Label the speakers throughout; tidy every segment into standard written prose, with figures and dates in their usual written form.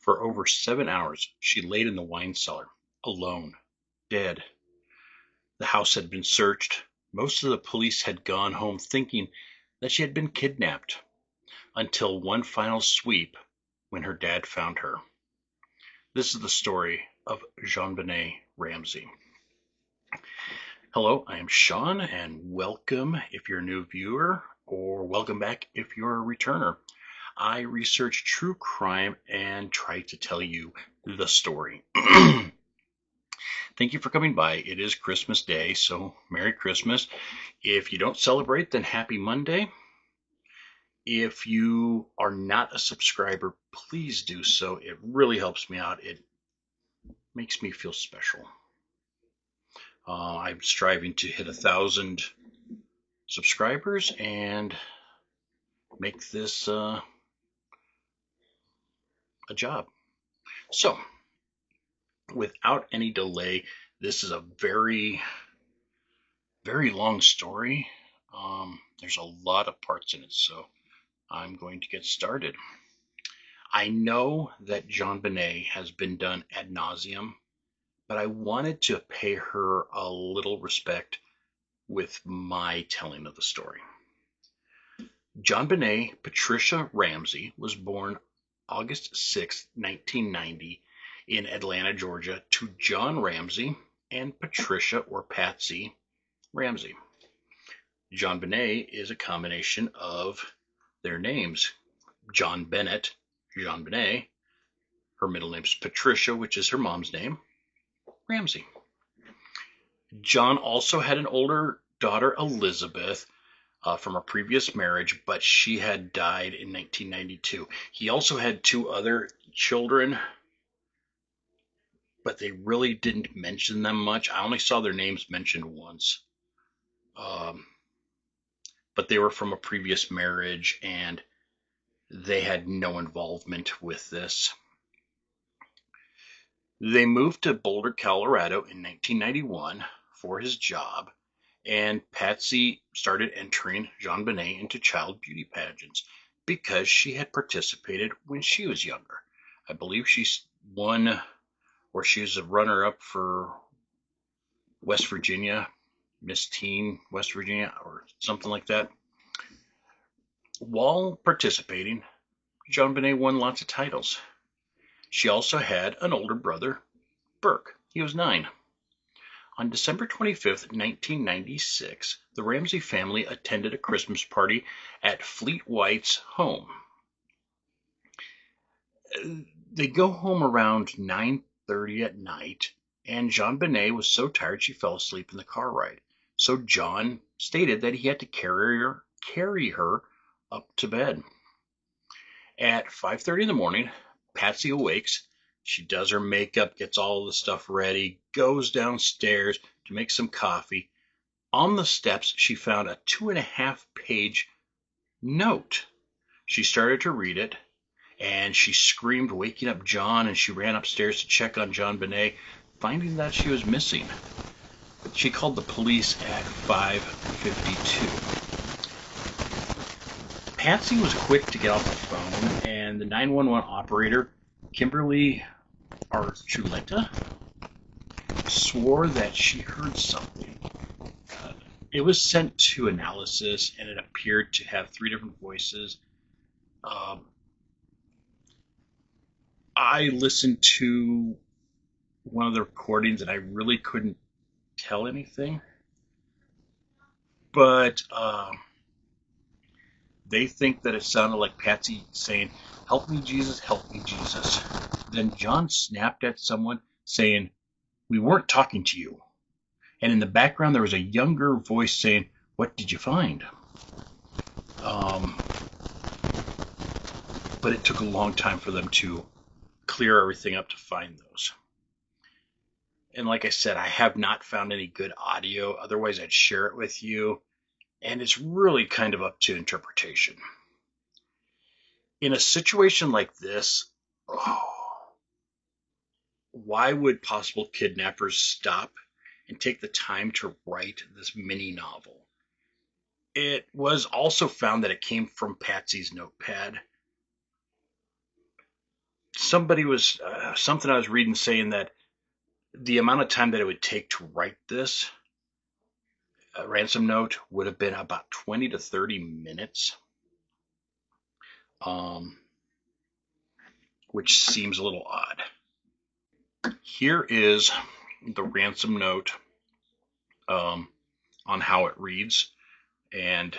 Speaker 1: For over 7 hours, she laid in the wine cellar, alone, dead. The house had been searched. Most of the police had gone home thinking that she had been kidnapped, until one final sweep when her dad found her. This is the story of JonBenet Ramsey. Hello, I am Sean, and welcome if you're a new viewer, or welcome back if you're a returner. I research true crime and try to tell you the story. Thank you for coming by. It is Christmas Day, so Merry Christmas. If you don't celebrate, then Happy Monday. If you are not a subscriber, please do so. It really helps me out. It makes me feel special. I'm striving to hit 1,000 subscribers and make this a job. So, without any delay, this is a very, very long story. There's a lot of parts in it, so I'm going to get started. I know that JonBenet has been done ad nauseum, but I wanted to pay her a little respect with my telling of the story. JonBenet Patricia Ramsey was born August 6, 1990, in Atlanta, Georgia, to John Ramsey and Patricia, or Patsy, Ramsey. JonBenet is a combination of their names. JonBenet, JonBenet. Her middle name is Patricia, which is her mom's name, Ramsey. John also had an older daughter, Elizabeth, from a previous marriage, but she had died in 1992. He also had 2 other children, but they really didn't mention them much. I only saw their names mentioned once. But they were from a previous marriage, and they had no involvement with this. They moved to Boulder, Colorado in 1991 for his job, and Patsy started entering JonBenet into child beauty pageants because she had participated when she was younger. I believe she's won, or she was a runner-up for West Virginia, Miss Teen West Virginia, or something like that. While participating, JonBenet won lots of titles. She also had an older brother, Burke. He was 9. On December 25th, 1996, the Ramsey family attended a Christmas party at Fleet White's home. They go home around 9:30 at night, and JonBenet was so tired she fell asleep in the car ride. So John stated that he had to carry her up to bed. At 5:30 in the morning, Patsy awakes. She does her makeup, gets all the stuff ready, goes downstairs to make some coffee. On the steps, she found a 2.5-page note. She started to read it, and she screamed, waking up John, and she ran upstairs to check on JonBenet, finding that she was missing. She called the police at 5:52. Patsy was quick to get off the phone, and the 911 operator, Kimberly Archuleta, swore that she heard something. It was sent to analysis, and it appeared to have 3 different voices. I listened to one of the recordings, and I really couldn't tell anything. But they think that it sounded like Patsy saying, "Help me, Jesus, help me, Jesus." Then John snapped at someone saying, "We weren't talking to you." And in the background, there was a younger voice saying, "What did you find?" But it took a long time for them to clear everything up to find those. And like I said, I have not found any good audio. Otherwise, I'd share it with you. And it's really kind of up to interpretation. In a situation like this, why would possible kidnappers stop and take the time to write this mini novel? It was also found that it came from Patsy's notepad. somebody was something I was reading saying that the amount of time that it would take to write this ransom note would have been about 20 to 30 minutes, um, which seems a little odd. Here is the ransom note on how it reads, and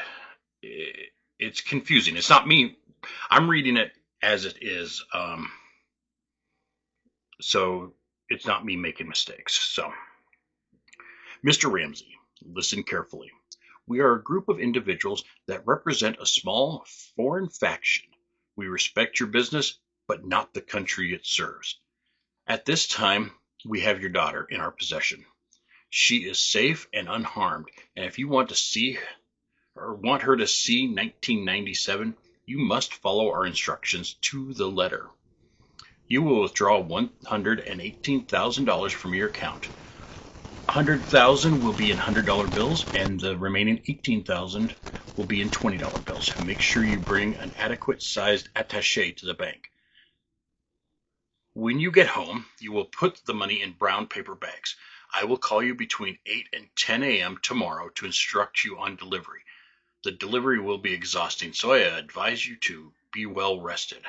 Speaker 1: it's confusing. It's not me. I'm reading it as it is, so it's not me making mistakes. So, Mr. Ramsey, listen carefully. We are a group of individuals that represent a small foreign faction. We respect your business, but not the country it serves. At this time, we have your daughter in our possession. She is safe and unharmed, and if you want to see or want her to see 1997, you must follow our instructions to the letter. You will withdraw $118,000 from your account. $100,000 will be in $100 bills, and the remaining $18,000 will be in $20 bills. Make sure you bring an adequate sized attaché to the bank. When you get home, you will put the money in brown paper bags. I will call you between 8 and 10 a.m. tomorrow to instruct you on delivery. The delivery will be exhausting, so I advise you to be well rested.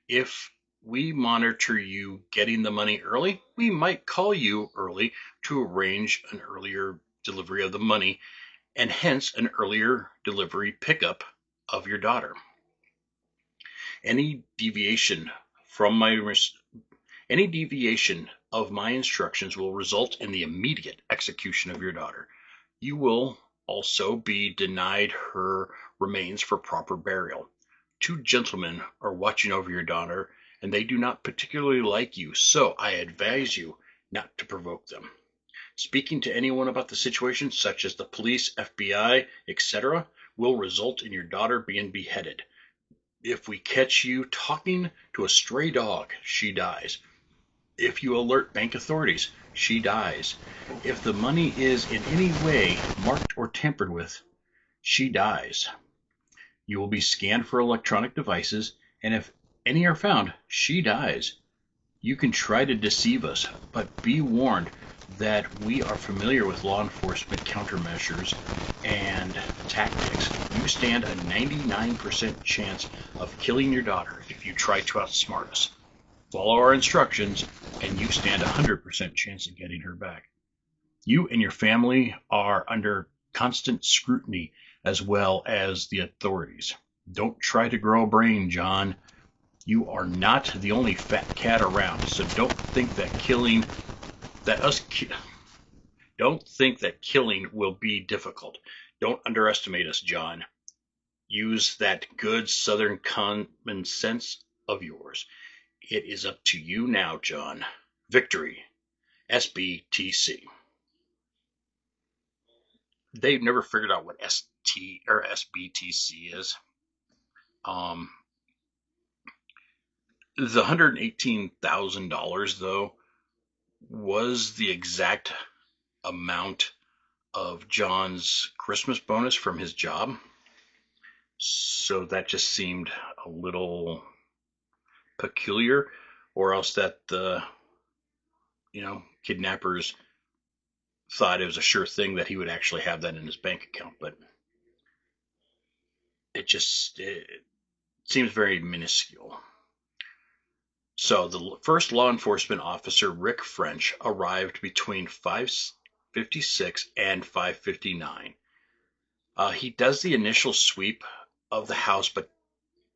Speaker 1: If we monitor you getting the money early, we might call you early to arrange an earlier delivery of the money and hence an earlier delivery pickup of your daughter. Any deviation of my instructions will result in the immediate execution of your daughter. You will also be denied her remains for proper burial. 2 gentlemen are watching over your daughter, and they do not particularly like you, so I advise you not to provoke them. Speaking to anyone about the situation, such as the police, FBI, etc., will result in your daughter being beheaded. If we catch you talking to a stray dog, she dies. If you alert bank authorities, she dies. If the money is in any way marked or tampered with, she dies. You will be scanned for electronic devices, and if any are found, she dies. You can try to deceive us, but be warned that we are familiar with law enforcement countermeasures and tactics. You stand a 99% chance of killing your daughter if you try to outsmart us. Follow our instructions, and you stand a 100% chance of getting her back. You and your family are under constant scrutiny as well as the authorities. Don't try to grow a brain, John. You are not the only fat cat around, so don't think that killing will be difficult. Don't underestimate us, John. Use that good Southern common sense of yours. It is up to you now, John. Victory. SBTC. They've never figured out what ST or SBTC is. The $118,000 though was the exact amount of John's Christmas bonus from his job. So that just seemed a little peculiar, or else that the kidnappers thought it was a sure thing that he would actually have that in his bank account, but it seems very minuscule. So the first law enforcement officer, Rick French, arrived between 5:56 and 5:59. He does the initial sweep of the house, but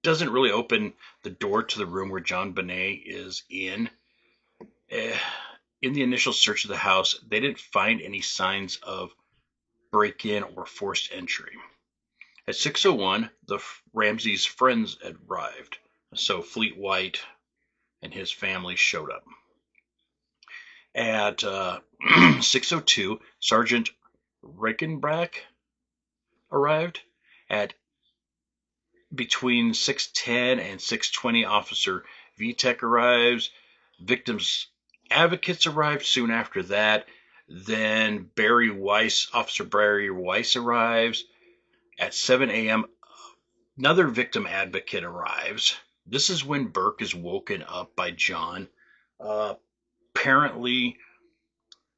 Speaker 1: doesn't really open the door to the room where JonBenet is in. In the initial search of the house, they didn't find any signs of break-in or forced entry. At 6:01, the Ramsey's friends arrived, so Fleet White and his family showed up. At 6:02, Sergeant Reichenbach arrived. At between 6:10 and 6:20, Officer Vitek arrives. Victims' advocates arrived soon after that. Then Officer Barry Weiss arrives. At 7 a.m., another victim advocate arrives. This is when Burke is woken up by John. Apparently,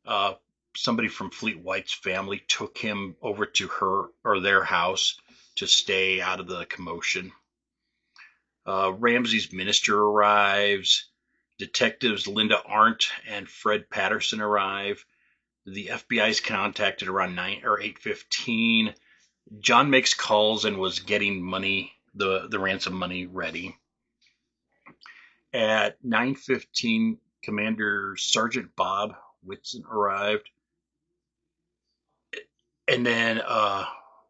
Speaker 1: uh, somebody from Fleet White's family took him over to her or their house to stay out of the commotion. Ramsey's minister arrives. Detectives Linda Arndt and Fred Patterson arrive. The FBI is contacted around 8:15. John makes calls and was getting money, the ransom money ready. At 9:15, Commander Sergeant Bob Whitson arrived, and then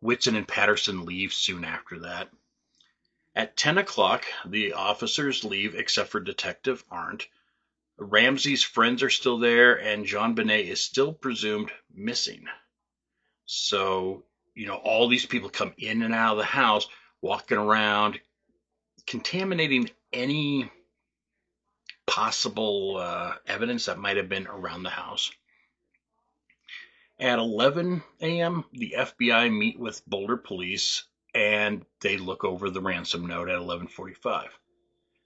Speaker 1: Whitson and Patterson leave soon after that. At 10 o'clock, the officers leave except for Detective Arndt. Ramsey's friends are still there, and JonBenet is still presumed missing. So, all these people come in and out of the house, walking around, contaminating any possible evidence that might have been around the house. At 11 a.m., the FBI meet with Boulder police, and they look over the ransom note at 11:45.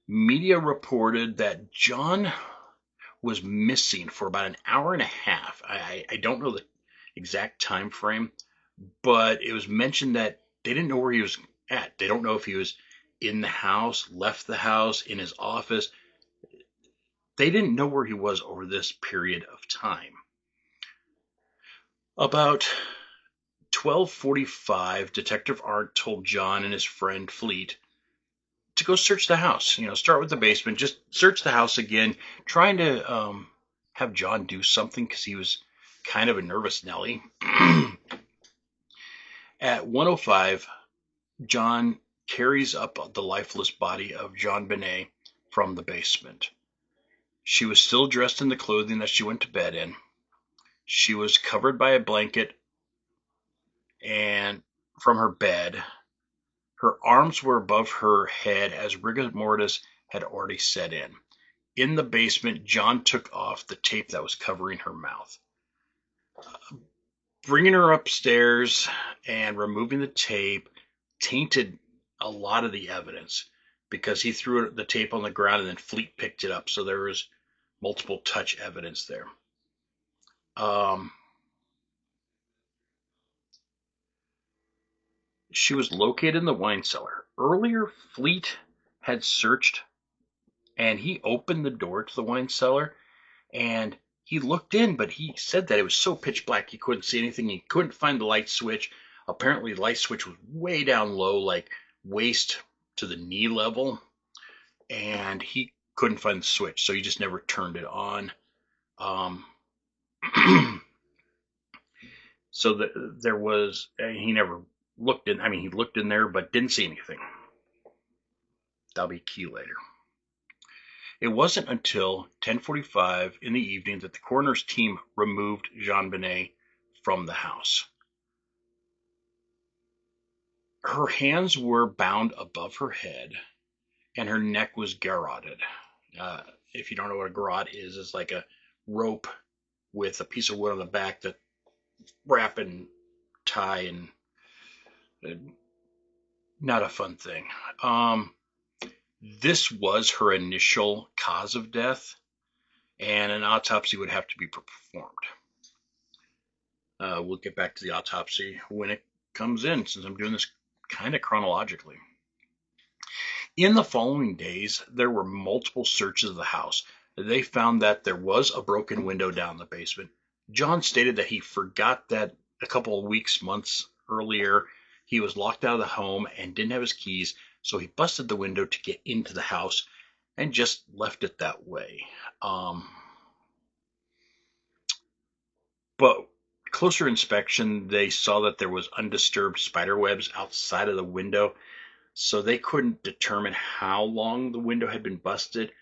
Speaker 1: Media reported that John was missing for about an hour and a half. I don't know the exact time frame, but it was mentioned that they didn't know where he was at. They don't know if he was in the house, left the house, in his office. They didn't know where he was over this period of time. About 12:45, Detective Art told John and his friend Fleet to go search the house. Start with the basement, just search the house again, trying to have John do something because he was kind of a nervous Nelly. At 1:05, John carries up the lifeless body of JonBenet from the basement. She was still dressed in the clothing that she went to bed in. She was covered by a blanket and from her bed. Her arms were above her head as rigor mortis had already set in. In the basement, John took off the tape that was covering her mouth. Bringing her upstairs and removing the tape tainted a lot of the evidence because he threw the tape on the ground and then Fleet picked it up. So there was multiple touch evidence there. She was located in the wine cellar. Earlier, Fleet had searched and he opened the door to the wine cellar and he looked in, but he said that it was so pitch black he couldn't see anything. He couldn't find the light switch. Apparently, the light switch was way down low, like waist to the knee level, and he couldn't find the switch, so he just never turned it on. So there was, he never looked in. I mean, he looked in there, but didn't see anything. That'll be key later. It wasn't until 10:45 in the evening that the coroner's team removed JonBenet from the house. Her hands were bound above her head, and her neck was garroted. If you don't know what a garrote is, it's like a rope with a piece of wood on the back that wrap and tie, and not a fun thing. This was her initial cause of death, and an autopsy would have to be performed. We'll get back to the autopsy when it comes in, since I'm doing this kind of chronologically. In the following days, there were multiple searches of the house. They found that there was a broken window down the basement. John stated that he forgot that a couple of weeks, months earlier, he was locked out of the home and didn't have his keys, so he busted the window to get into the house and just left it that way. But closer inspection, they saw that there was undisturbed spider webs outside of the window, so they couldn't determine how long the window had been busted,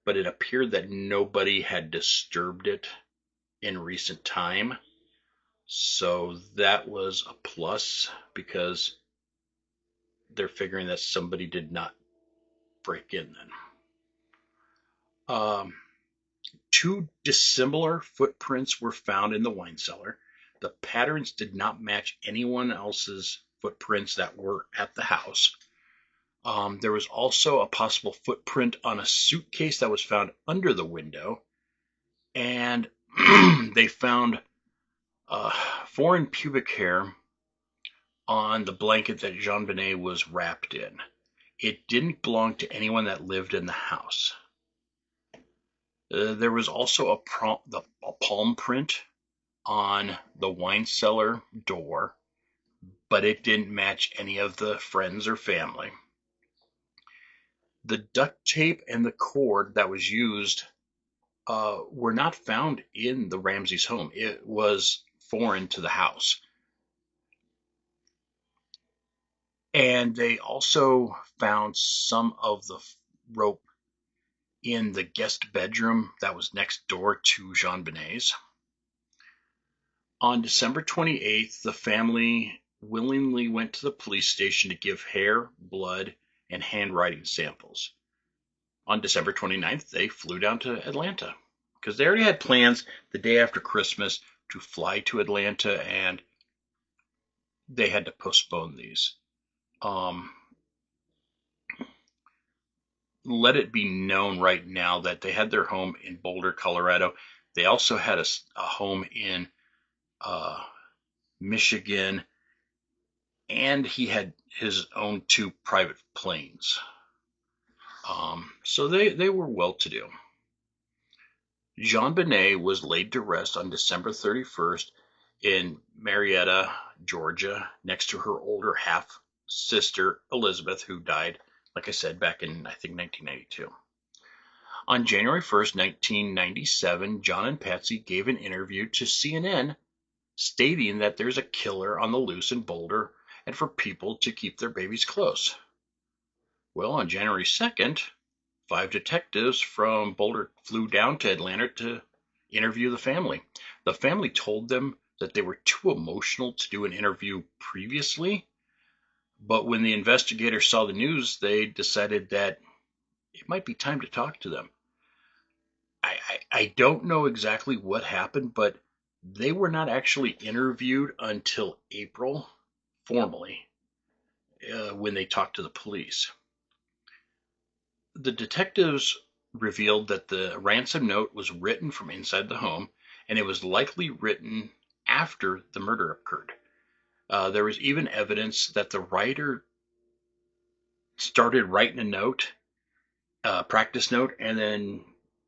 Speaker 1: but it appeared that nobody had disturbed it in recent time. So that was a plus because they're figuring that somebody did not break in then. Two dissimilar footprints were found in the wine cellar. The patterns did not match anyone else's footprints that were at the house. There was also a possible footprint on a suitcase that was found under the window, and they found foreign pubic hair on the blanket that JonBenet was wrapped in. It didn't belong to anyone that lived in the house. There was also a palm print on the wine cellar door, but it didn't match any of the friends or family. The duct tape and the cord that was used were not found in the Ramsey's home. It was foreign to the house. And they also found some of the rope in the guest bedroom that was next door to JonBenet's. On December 28th, the family willingly went to the police station to give hair, blood, and handwriting samples. On December 29th, they flew down to Atlanta because they already had plans the day after Christmas to fly to Atlanta, and they had to postpone these. Let it be known right now that they had their home in Boulder, Colorado. They also had a home in Michigan, and he had his own 2 private planes. So they were well-to-do. JonBenet was laid to rest on December 31st in Marietta, Georgia, next to her older half-sister, Elizabeth, who died, like I said, back in, I think, 1992. On January 1st, 1997, John and Patsy gave an interview to CNN stating that there's a killer on the loose in Boulder and for people to keep their babies close. Well, on January 2nd, 5 detectives from Boulder flew down to Atlanta to interview the family. The family told them that they were too emotional to do an interview previously, but when the investigators saw the news, they decided that it might be time to talk to them. I don't know exactly what happened, but they were not actually interviewed until April, formally, when they talked to the police. The detectives revealed that the ransom note was written from inside the home, and it was likely written after the murder occurred. There was even evidence that the writer started writing a note, practice note, and then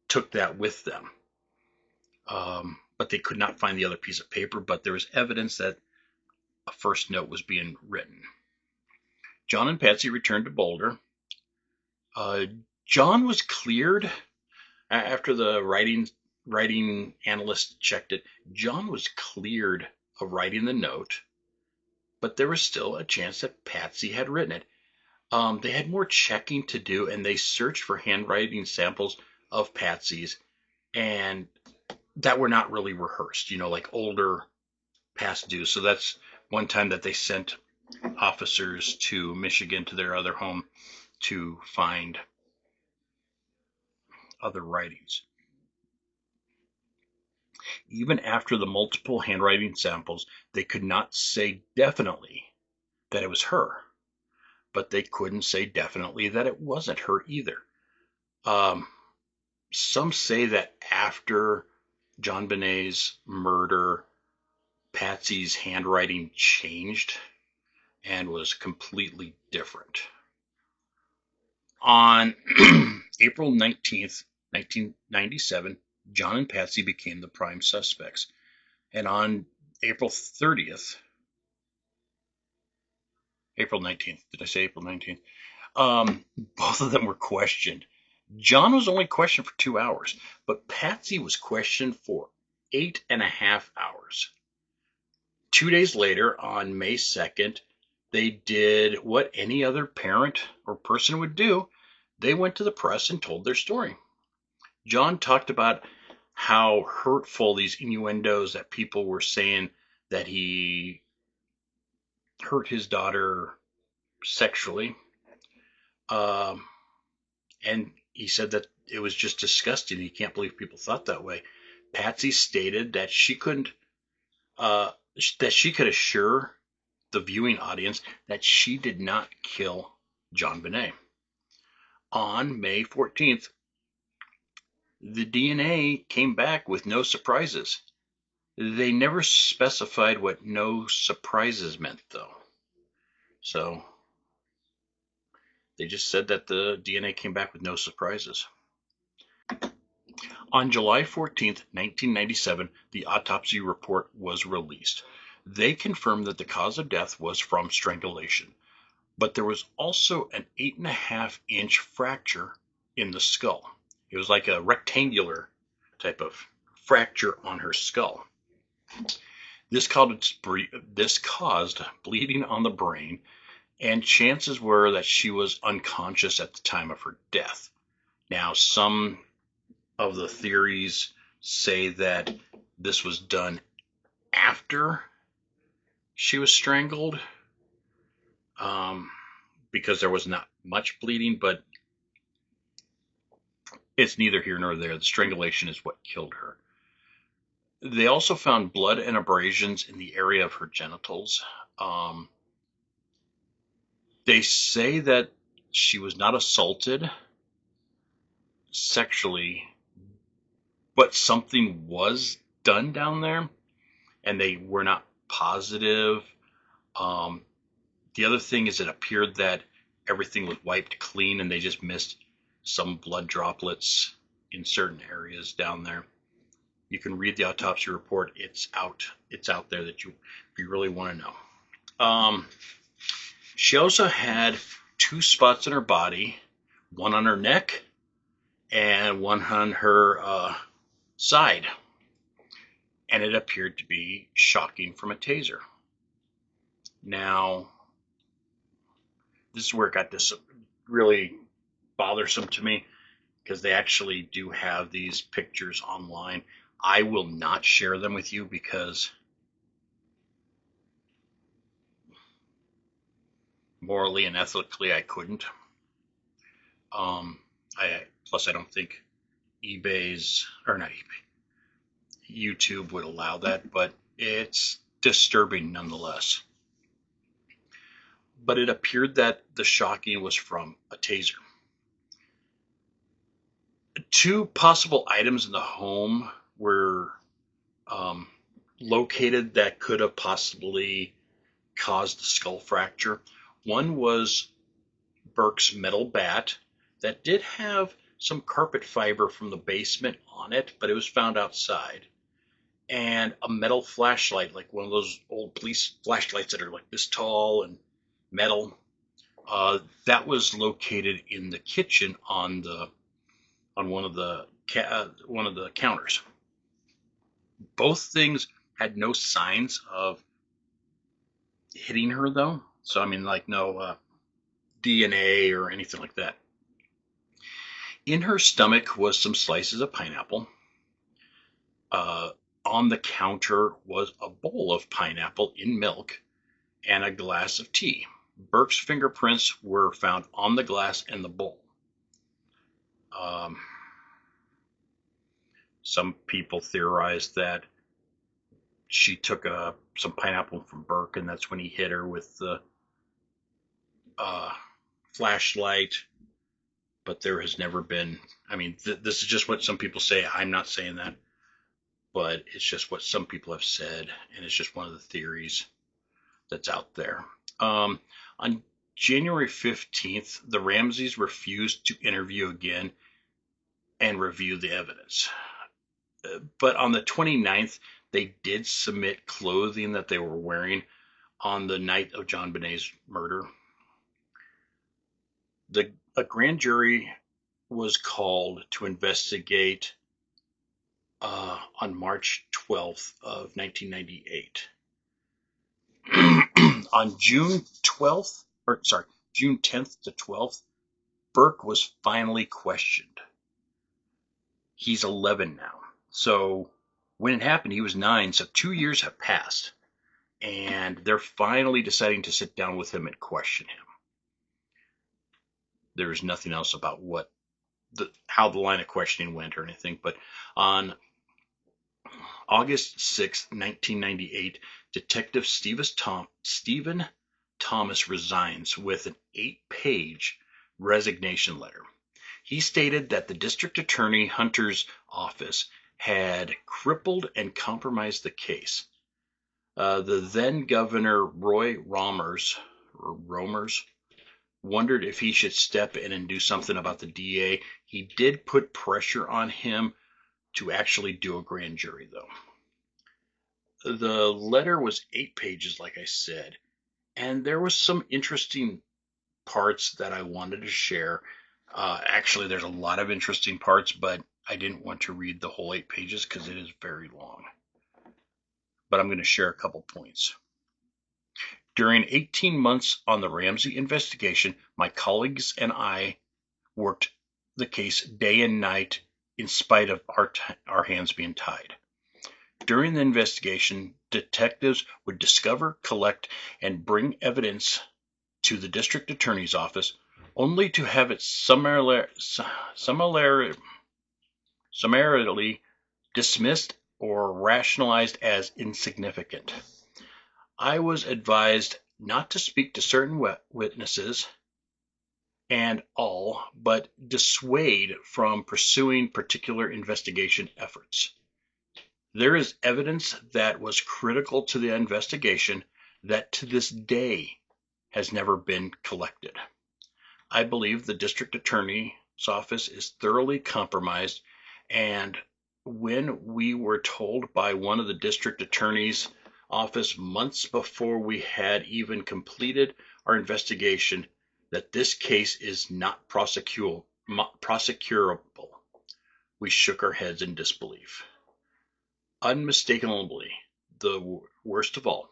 Speaker 1: took that with them. But they could not find the other piece of paper, but there was evidence that a first note was being written. John and Patsy returned to Boulder. John was cleared after the writing analyst checked it. John was cleared of writing the note, but there was still a chance that Patsy had written it. They had more checking to do, and they searched for handwriting samples of Patsy's, and that were not really rehearsed, like older past due. So that's one time that they sent officers to Michigan to their other home to find other writings. Even after the multiple handwriting samples, they could not say definitely that it was her, but they couldn't say definitely that it wasn't her either. Some say that after JonBenet's murder, Patsy's handwriting changed and was completely different. On April 19th, 1997, John and Patsy became the prime suspects. And on April 19th, did I say April 19th? Both of them were questioned. John was only questioned for 2 hours, but Patsy was questioned for 8.5 hours. 2 days later, on May 2nd, they did what any other parent or person would do. They went to the press and told their story. John talked about how hurtful these innuendos that people were saying that he hurt his daughter sexually. And he said that it was just disgusting. He can't believe people thought that way. Patsy stated that she could assure the viewing audience that she did not kill JonBenet. On May 14th, the DNA came back with no surprises. They never specified what no surprises meant, though. So they just said that the DNA came back with no surprises. On July 14th, 1997, the autopsy report was released. They confirmed that the cause of death was from strangulation, but there was also an 8.5-inch fracture in the skull. It was like a rectangular type of fracture on her skull. This caused bleeding on the brain, and chances were that she was unconscious at the time of her death. Now, some of the theories say that this was done after she was strangled, because there was not much bleeding, but it's neither here nor there. The strangulation is what killed her. They also found blood and abrasions in the area of her genitals. They say that she was not assaulted sexually, but something was done down there, and they were not positive. The other thing is it appeared that everything was wiped clean and they just missed some blood droplets in certain areas down there. You can read the autopsy report. It's out there that if you really want to know. She also had 2 spots in her body, one on her neck and one on her side. And it appeared to be shocking from a taser. Now, this is where it got this really bothersome to me, because they actually do have these pictures online. I will not share them with you because morally and ethically I couldn't. Plus I don't think YouTube would allow that, but it's disturbing nonetheless. But it appeared that the shocking was from a taser. 2 possible items in the home were located that could have possibly caused the skull fracture. One was Burke's metal bat that did have some carpet fiber from the basement on it, but it was found outside. And a metal flashlight, like one of those old police flashlights that are like this tall and metal, that was located in the kitchen on one of the counters. Both things had no signs of hitting her, though. So, I mean, like no DNA or anything like that. In her stomach was some slices of pineapple. On the counter was a bowl of pineapple in milk and a glass of tea. Burke's fingerprints were found on the glass and the bowl. Some people theorized that she took some pineapple from Burke, and that's when he hit her with the flashlight. But there has never been, I mean, this is just what some people say. I'm not saying that, but it's just what some people have said, and it's just one of the theories that's out there. On January 15th, the Ramseys refused to interview again and review the evidence. But on the 29th, they did submit clothing that they were wearing on the night of JonBenet's murder. A grand jury was called to investigate on March 12th of 1998. On June 10th to 12th, Burke was finally questioned. He's 11 now. So when it happened, he was 9. So 2 years have passed. And they're finally deciding to sit down with him and question him. There's nothing else about how the line of questioning went or anything. But on August 6, 1998, Detective Stephen Thomas resigns with an 8-page resignation letter. He stated that the district attorney Hunter's office had crippled and compromised the case. The then governor Roy Romers wondered if he should step in and do something about the DA. He did put pressure on him to actually do a grand jury, though. The letter was 8 pages, like I said, and there was some interesting parts that I wanted to share. Actually, there's a lot of interesting parts, but I didn't want to read the whole 8 pages because it is very long. But I'm going to share a couple points. During 18 months on the Ramsey investigation, my colleagues and I worked the case day and night in spite of our hands being tied. During the investigation, detectives would discover, collect, and bring evidence to the district attorney's office, only to have it summarily dismissed or rationalized as insignificant. I was advised not to speak to certain witnesses and all, but dissuade from pursuing particular investigation efforts. There is evidence that was critical to the investigation that to this day has never been collected. I believe the district attorney's office is thoroughly compromised, and when we were told by one of the district attorney's office months before we had even completed our investigation that this case is not prosecutable, we shook our heads in disbelief. Unmistakably, the worst of all,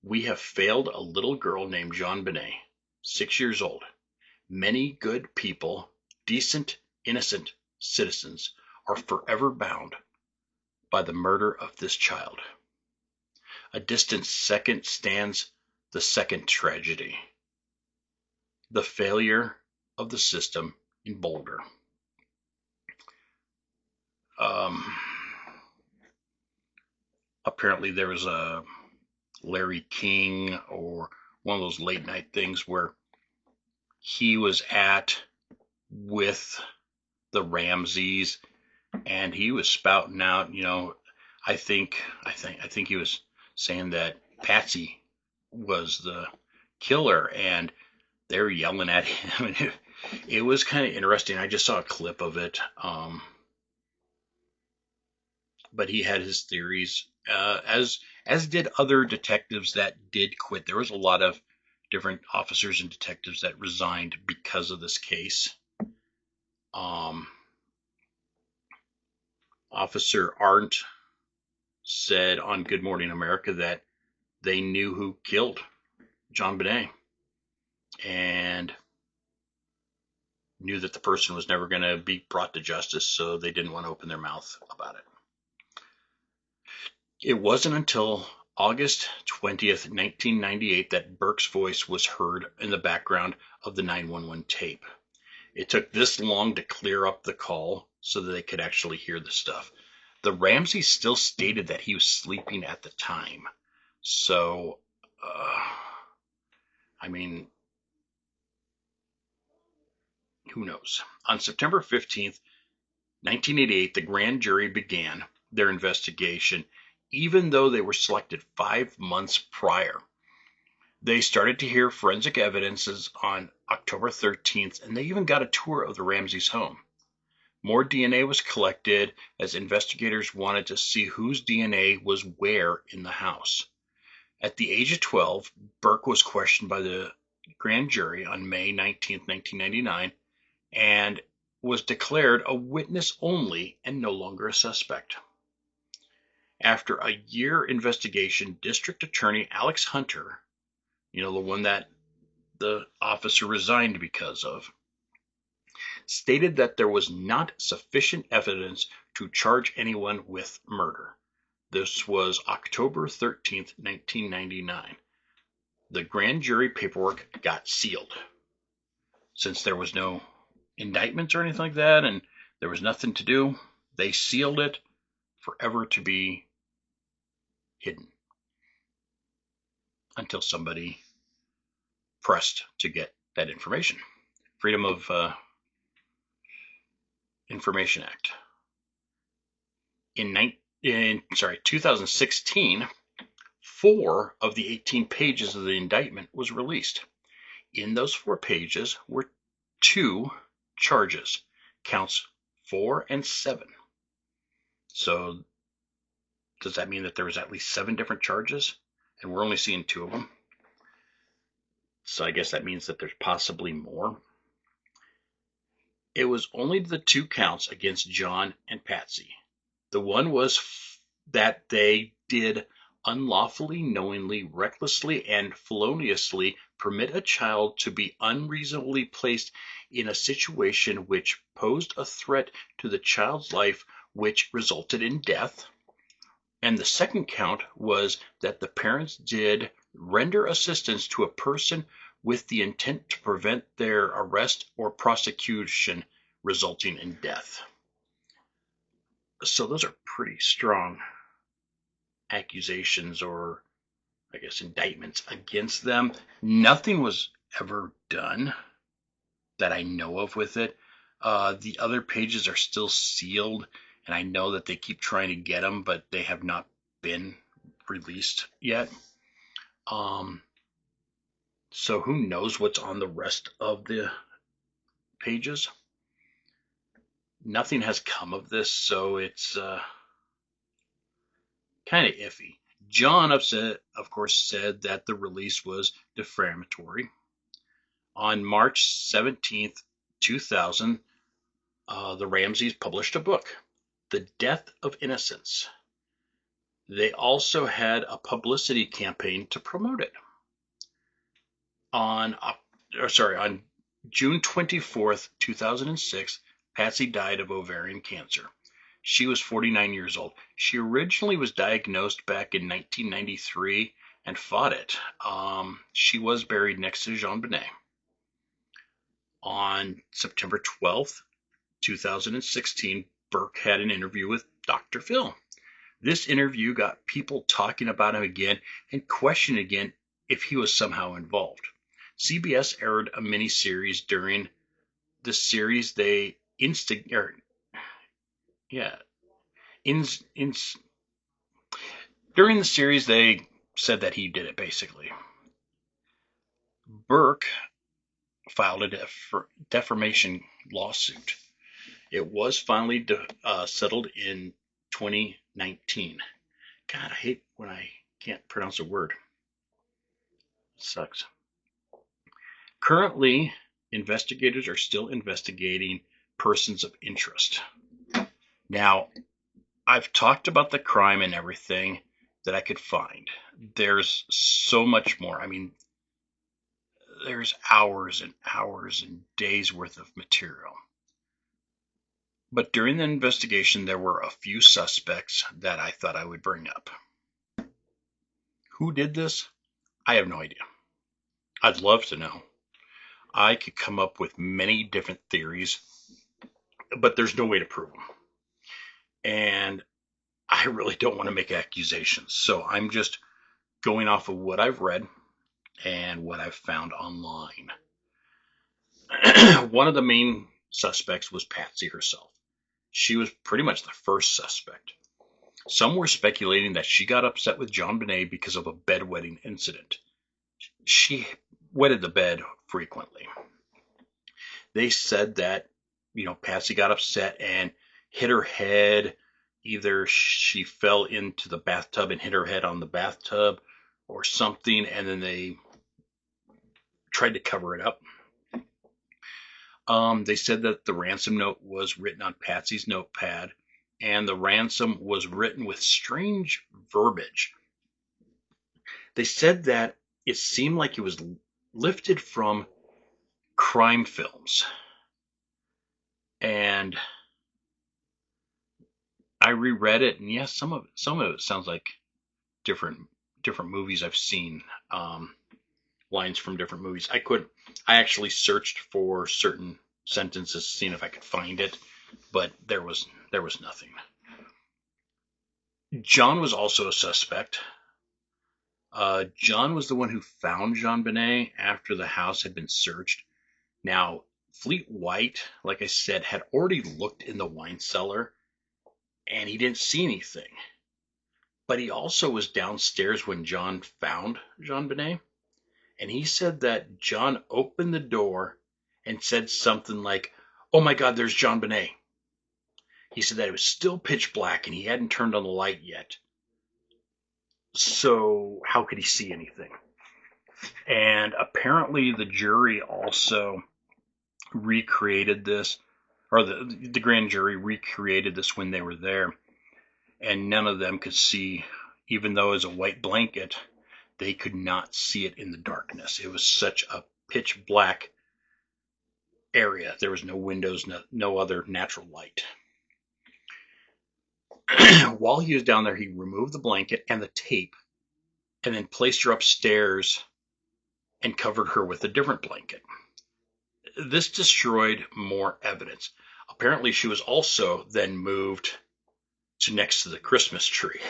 Speaker 1: we have failed a little girl named JonBenet, 6 years old. Many good people, decent, innocent citizens, are forever bound by the murder of this child. A distant second stands the second tragedy, the failure of the system in Boulder. Apparently there was a Larry King or one of those late night things where he was at with the Ramseys and he was spouting out, I think he was saying that Patsy was the killer and they're yelling at him. And it was kind of interesting. I just saw a clip of it. But he had his theories, as did other detectives that did quit. There was a lot of different officers and detectives that resigned because of this case. Officer Arndt said on Good Morning America that they knew who killed JonBenet and knew that the person was never going to be brought to justice, so they didn't want to open their mouth about it. It wasn't until August 20th, 1998 that Burke's voice was heard in the background of the 911 tape. It took this long to clear up the call so that they could actually hear the stuff. The Ramsey still stated that he was sleeping at the time. So, who knows? On September 15th, 1988, the grand jury began their investigation, even though they were selected 5 months prior. They started to hear forensic evidences on October 13th, and they even got a tour of the Ramseys' home. More DNA was collected as investigators wanted to see whose DNA was where in the house. At the age of 12, Burke was questioned by the grand jury on May 19, 1999, and was declared a witness only and no longer a suspect. After a year investigation, District Attorney Alex Hunter, the one that the officer resigned because of, stated that there was not sufficient evidence to charge anyone with murder. This was October 13th, 1999. The grand jury paperwork got sealed. Since there was no indictments or anything like that, and there was nothing to do, they sealed it forever to be hidden until somebody pressed to get that information. Freedom of Information Act. In 2016, 4 of the 18 pages of the indictment was released. In those 4 pages were 2 charges, counts 4 and 7. So does that mean that there was at least 7 different charges? And we're only seeing 2 of them. So I guess that means that there's possibly more. It was only the 2 counts against John and Patsy. The one was that they did unlawfully, knowingly, recklessly, and feloniously permit a child to be unreasonably placed in a situation which posed a threat to the child's life, which resulted in death. And the second count was that the parents did render assistance to a person with the intent to prevent their arrest or prosecution resulting in death. So those are pretty strong accusations, or I guess indictments, against them. Nothing was ever done that I know of with it. The other pages are still sealed, and I know that they keep trying to get them, but they have not been released yet. So who knows what's on the rest of the pages? Nothing has come of this, so it's kind of iffy. John, of course, said that the release was defamatory. On March 17th, 2000, the Ramseys published a book, The Death of Innocence. They also had a publicity campaign to promote it. On June 24th, 2006, Patsy died of ovarian cancer. She was 49 years old. She originally was diagnosed back in 1993 and fought it. She was buried next to JonBenet. On September 12th, 2016, Burke had an interview with Dr. Phil. This interview got people talking about him again and questioning again if he was somehow involved. CBS aired a mini-series. During the series they during the series they said that he did it, basically. Burke filed a defamation lawsuit. It was finally settled in 2019. God, I hate when I can't pronounce a word. It sucks. Currently, investigators are still investigating persons of interest. Now, I've talked about the crime and everything that I could find. There's so much more. I mean, there's hours and hours and days worth of material. But during the investigation, there were a few suspects that I thought I would bring up. Who did this? I have no idea. I'd love to know. I could come up with many different theories, but there's no way to prove them. And I really don't want to make accusations. So I'm just going off of what I've read and what I've found online. One of the main suspects was Patsy herself. She was pretty much the first suspect. Some were speculating that she got upset with JonBenet because of a bedwetting incident. She wetted the bed frequently. They said that, Patsy got upset and hit her head. Either she fell into the bathtub and hit her head on the bathtub or something, and then they tried to cover it up. They said that the ransom note was written on Patsy's notepad, and the ransom was written with strange verbiage. They said that it seemed like it was lifted from crime films. And I reread it, and yes, some of it sounds like different movies I've seen. Lines from different movies. I actually searched for certain sentences, seeing if I could find it, but there was nothing. John was also a suspect. John was the one who found JonBenet after the house had been searched. Now, Fleet White, like I said, had already looked in the wine cellar and he didn't see anything. But he also was downstairs when John found JonBenet. And he said that John opened the door and said something like, "Oh my God, there's JonBenet." He said that it was still pitch black and he hadn't turned on the light yet. So how could he see anything? And apparently the jury also recreated this, or the grand jury recreated this when they were there, and none of them could see, even though it was a white blanket, they could not see it in the darkness. It was such a pitch black area. There was no windows, no other natural light. While he was down there, he removed the blanket and the tape and then placed her upstairs and covered her with a different blanket. This destroyed more evidence. Apparently, she was also then moved to next to the Christmas tree.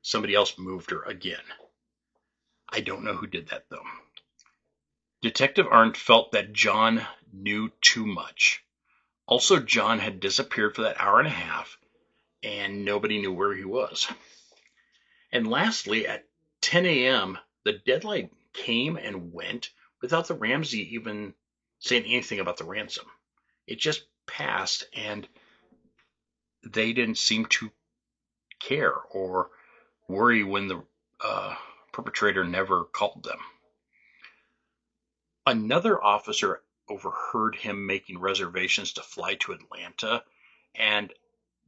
Speaker 1: Somebody else moved her again. I don't know who did that, though. Detective Arndt felt that John knew too much. Also, John had disappeared for that hour and a half, and nobody knew where he was. And lastly, at 10 a.m., the deadline came and went without the Ramsey even saying anything about the ransom. It just passed, and they didn't seem to care or worry when the perpetrator never called them. Another officer overheard him making reservations to fly to Atlanta, and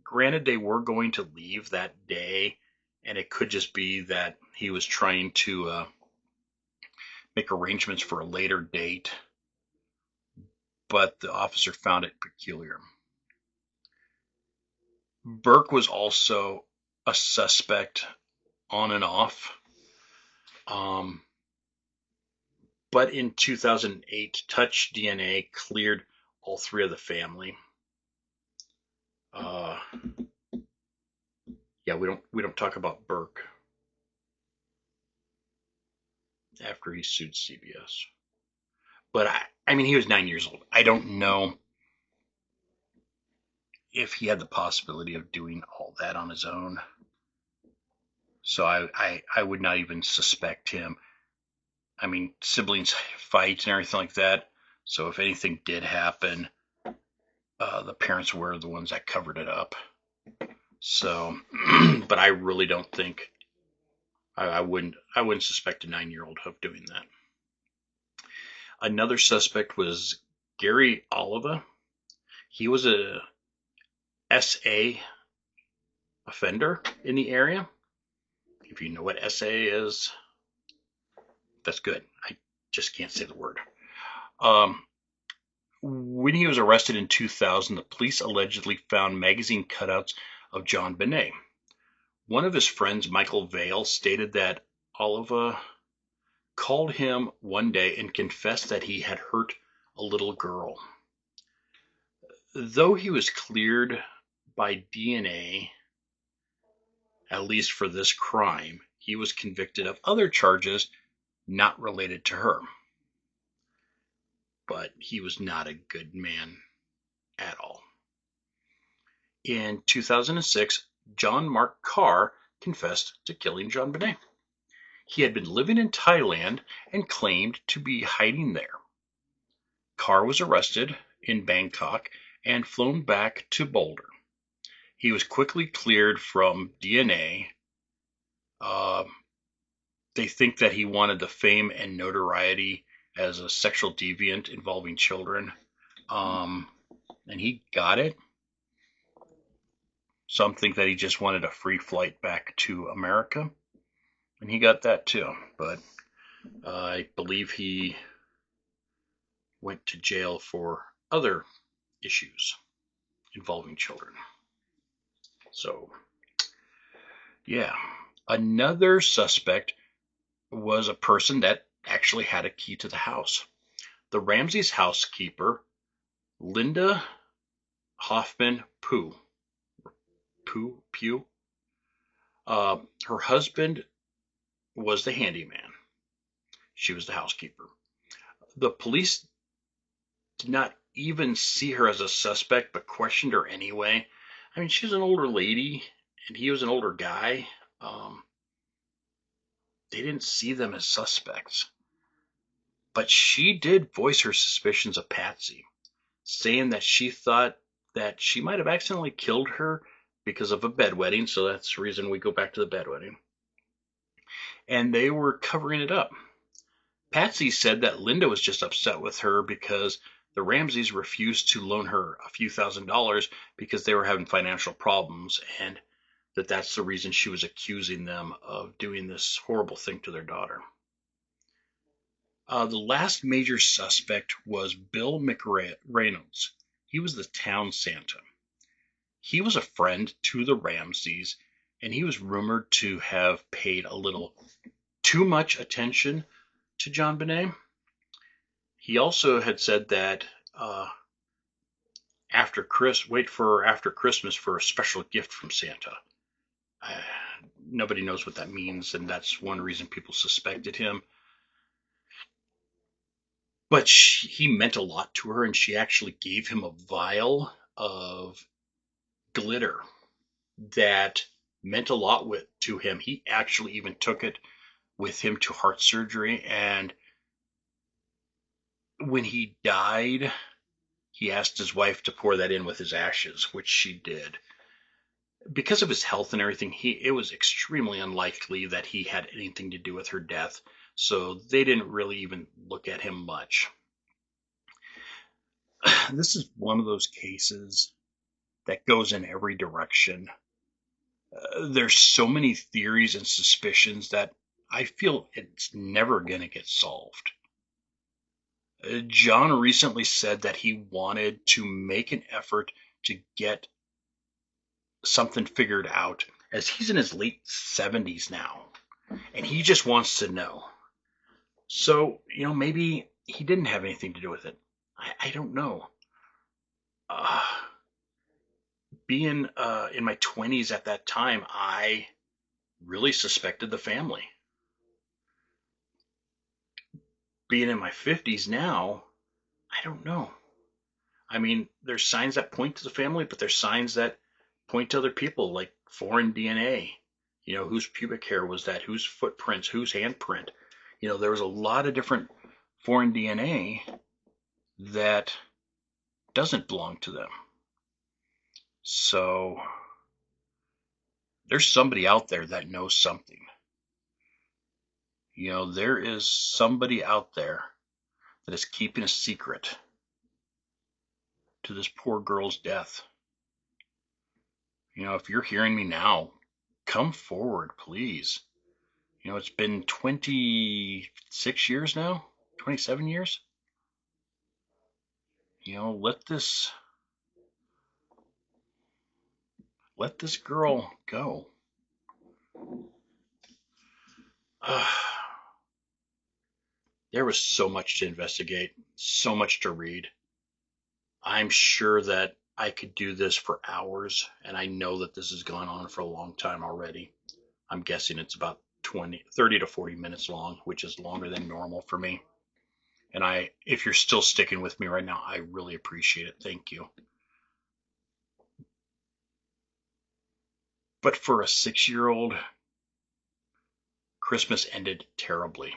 Speaker 1: granted, they were going to leave that day, and it could just be that he was trying to make arrangements for a later date, but the officer found it peculiar. Burke was also a suspect on and off. But in 2008, Touch DNA cleared all three of the family. Yeah, we don't talk about Burke after he sued CBS. But I mean, he was 9 years old. I don't know if he had the possibility of doing all that on his own. So I would not even suspect him. I mean, siblings fight and everything like that. So if anything did happen, the parents were the ones that covered it up. So, but I really don't think I wouldn't suspect a 9-year-old of doing that. Another suspect was Gary Oliva. He was a SA offender in the area. If you know what SA is, that's good. I just can't say the word. When he was arrested in 2000, the police allegedly found magazine cutouts of JonBenet. One of his friends, Michael Vale, stated that Oliva called him one day and confessed that he had hurt a little girl. Though he was cleared by DNA, at least for this crime, he was convicted of other charges not related to her. But he was not a good man at all. In 2006, John Mark Carr confessed to killing JonBenet. He had been living in Thailand and claimed to be hiding there. Carr was arrested in Bangkok and flown back to Boulder. He was quickly cleared from DNA. They think that he wanted the fame and notoriety as a sexual deviant involving children. And he got it. Some think that he just wanted a free flight back to America. And he got that too. But I believe he went to jail for other issues involving children. So, yeah. Another suspect was a person that actually had a key to the house. The Ramsey's housekeeper, Linda Hoffman Pugh. Her husband was the handyman. She was the housekeeper. The police did not even see her as a suspect, but questioned her anyway. I mean, she's an older lady, and he was an older guy. Um, they didn't see them as suspects. But she did voice her suspicions of Patsy, saying that she thought that she might have accidentally killed her because of a bedwetting. So that's the reason we go back to the bedwetting. And they were covering it up. Patsy said that Linda was just upset with her because the Ramseys refused to loan her a few $1,000s because they were having financial problems, and that's the reason she was accusing them of doing this horrible thing to their daughter. The last major suspect was Bill McReynolds. He was the town Santa. He was a friend to the Ramseys, and he was rumored to have paid a little too much attention to JonBenet. He also had said that after Christmas for a special gift from Santa. Uh, Nobody knows what that means, and that's one reason people suspected him. But he meant a lot to her, and she actually gave him a vial of glitter that meant a lot to him. He actually even took it with him to heart surgery, and when he died, he asked his wife to pour that in with his ashes, which she did. Because of his health and everything, it was extremely unlikely that he had anything to do with her death, so they didn't really even look at him much. This is one of those cases that goes in every direction. There's so many theories and suspicions that I feel it's never going to get solved. John recently said that he wanted to make an effort to get something figured out, as he's in his late 70s now, and he just wants to know. So, maybe he didn't have anything to do with it. I don't know. Uh, Being in my 20s at that time, I really suspected the family. Being in my 50s now, I don't know. I mean, there's signs that point to the family, but there's signs that point to other people, like foreign DNA. Whose pubic hair was that? Whose footprints? Whose handprint? There was a lot of different foreign DNA that doesn't belong to them. So there's somebody out there that knows something. There is somebody out there that is keeping a secret to this poor girl's death. If you're hearing me now, come forward, please. It's been 26 years now, 27 years. Let this girl go. There was so much to investigate, so much to read. I'm sure that I could do this for hours, and I know that this has gone on for a long time already. I'm guessing it's about 30 to 40 minutes long, which is longer than normal for me. And if you're still sticking with me right now, I really appreciate it. Thank you. But for a 6-year-old, Christmas ended terribly.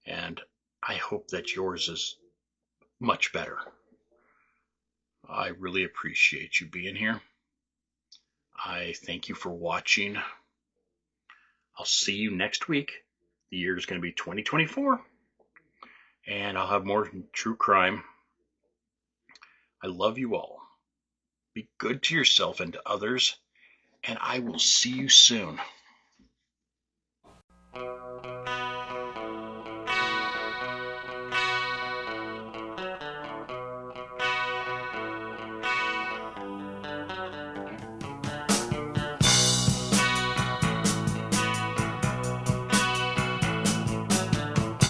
Speaker 1: And I hope that yours is much better. I really appreciate you being here. I thank you for watching. I'll see you next week. The year is going to be 2024. And I'll have more true crime. I love you all. Be good to yourself and to others. And I will see you soon.